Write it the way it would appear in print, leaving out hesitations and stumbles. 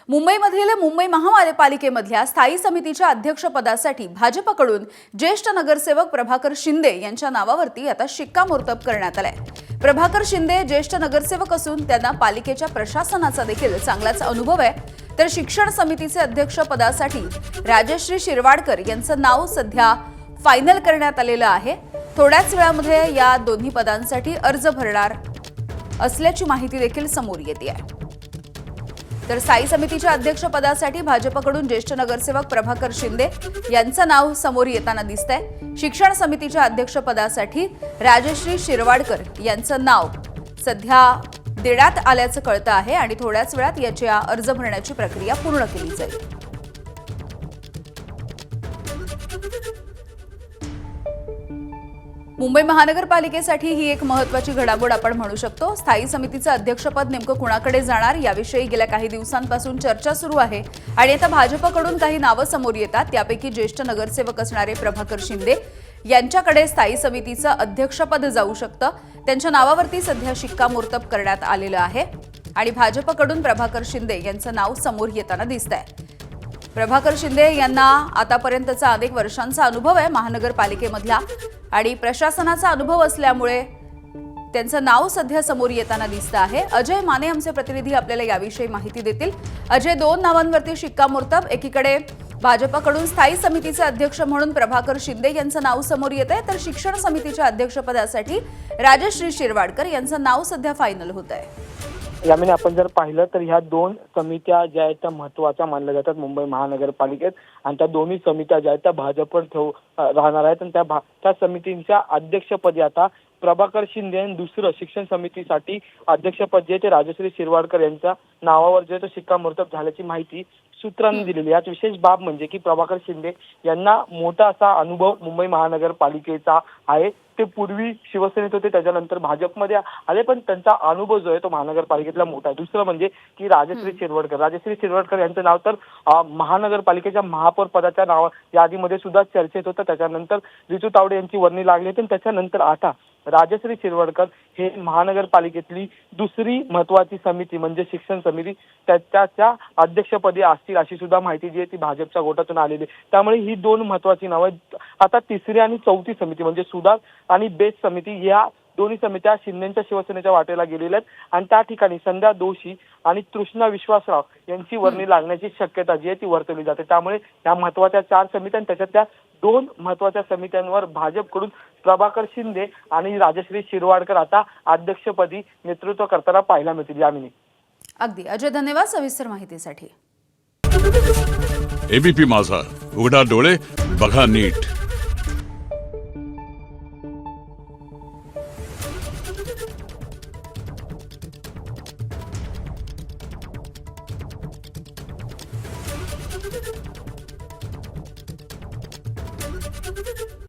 मुंबईमधील मुंबई महापालिकेमधल्या स्थायी समितीच्या अध्यक्षपदासाठी भाजपकडून ज्येष्ठ नगरसेवक प्रभाकर शिंदे यांच्या नावावरती आता शिक्कामोर्तब करण्यात आलाय। प्रभाकर शिंदे ज्येष्ठ नगरसेवक असून त्यांना पालिकेच्या प्रशासनाचा देखील चांगलाच अनुभव आहे। तर शिक्षण समितीचे अध्यक्षपदासाठी राजश्री शिरवाडकर यांचं नाव सध्या फायनल करण्यात आलेलं आहे। थोड्याच वेळामध्ये या दोन्ही पदांसाठी अर्ज भरणार असल्याची माहिती देखील समोर येते आहे। तर स्थायी समितीच्या अध्यक्षपदासाठी भाजपकडून ज्येष्ठ नगरसेवक प्रभाकर शिंदे यांचं नाव समोर येताना दिसतंय। शिक्षण समितीच्या अध्यक्षपदासाठी राजश्री शिरवाडकर यांचं नाव सध्या देण्यात आल्याचं कळतं आहे आणि थोड्याच वेळात याची अर्ज भरण्याची प्रक्रिया पूर्ण केली जाईल। मुंबई महानगरपालिकेसाठी ही एक महत्त्वाची घडामोड आपण म्हणू शकतो। स्थायी समितीचं अध्यक्षपद नेमकं कुणाकडे जाणार याविषयी गेल्या काही दिवसांपासून चर्चा सुरू आहे आणि आता भाजपकडून काही नावं समोर येतात। त्यापैकी ज्येष्ठ नगरसेवक असणारे प्रभाकर शिंदे यांच्याकडे स्थायी समितीचं अध्यक्षपद जाऊ शकतं। त्यांच्या नावावरती सध्या शिक्कामोर्तब करण्यात आलेलं आहे आणि भाजपकडून प्रभाकर शिंदे यांचं नाव समोर येताना दिसतंय। प्रभाकर शिंदे यांना आतापर्यंतचा अनेक वर्षांचा अनुभव आहे महानगरपालिकेमधला आणि प्रशासनाचा अनुभव असल्यामुळे त्यांचं नाव सध्या समोर येताना दिसतं आहे। अजय माने आमचे प्रतिनिधी आपल्याला याविषयी माहिती देतील। अजय, दोन नावांवरती शिक्कामोर्तब, एकीकडे भाजपकडून स्थायी समितीचे अध्यक्ष म्हणून प्रभाकर शिंदे यांचं नाव समोर येतंय, तर शिक्षण समितीच्या अध्यक्षपदासाठी राजश्री शिरवाडकर यांचं नाव सध्या फायनल होत आहे। यामिनी, आपण जर पाहिलं तर ह्या दोन समित्या ज्या आहेत त्या महत्त्वाच्या मानल्या जातात मुंबई महानगरपालिकेत आणि त्या दोन्ही समित्या ज्या आहेत त्या भाजपवर राहणार आहेत आणि त्या समितींच्या अध्यक्षपदी आता प्रभाकर शिंदे आणि दुसरं शिक्षण समितीसाठी अध्यक्षपद जे ते राजश्री शिरवाडकर यांच्या नावावर जे शिक्कामोर्तब झाल्याची माहिती सूत्रांनी दिलेली। यात विशेष बाब म्हणजे की प्रभाकर शिंदे यांना मोठा असा अनुभव मुंबई महानगरपालिकेचा आहे। ते पूर्वी शिवसेनेत होते, त्याच्यानंतर भाजपमध्ये आले, पण त्यांचा अनुभव जो आहे तो महानगरपालिकेतला मोठा आहे। दुसरं म्हणजे की राजश्री शिरवाडकर यांचं नाव तर महानगरपालिकेच्या महापौर पदाच्या नाव यादीमध्ये सुद्धा चर्चेत होतं। त्याच्यानंतर रितू तावडे यांची वर्णी लागली होती, त्याच्यानंतर आता राजश्री शिरवाडकर हे महानगरपालिकेतली दुसरी महत्वाची समिती म्हणजे शिक्षण समिती त्याच्या अध्यक्षपदी असतील अशी सुद्धा माहिती जी आहे ती भाजपच्या गोटातून आलेली। त्यामुळे ही दोन महत्वाची नावं आता तिसरी आणि चौथी समिती म्हणजे सुधार आणि बेस्ट समिती या दोन्ही समित्या शिंदेच्या शिवसेनेच्या वाटेला गेलेल्या आहेत आणि त्या ठिकाणी संध्या दोशी आणि तृष्णा विश्वासराव यांची वर्णी लागण्याची शक्यता जी आहे ती वर्तवली जाते। त्यामुळे या महत्वाच्या चार समित्या आणि त्याच्यातल्या दोन महत्वाच्या समित्यांवर भाजपकडून प्रभाकर शिंदे आणि राजश्री शिरवाडकर आता अध्यक्षपदी नेतृत्व करताना पाहायला मिळतील। यामिनी, अगदी अजय, धन्यवाद सविस्तर माहितीसाठी। एबीपी माझा, उघडा डोळे बघा नीट। Thank you.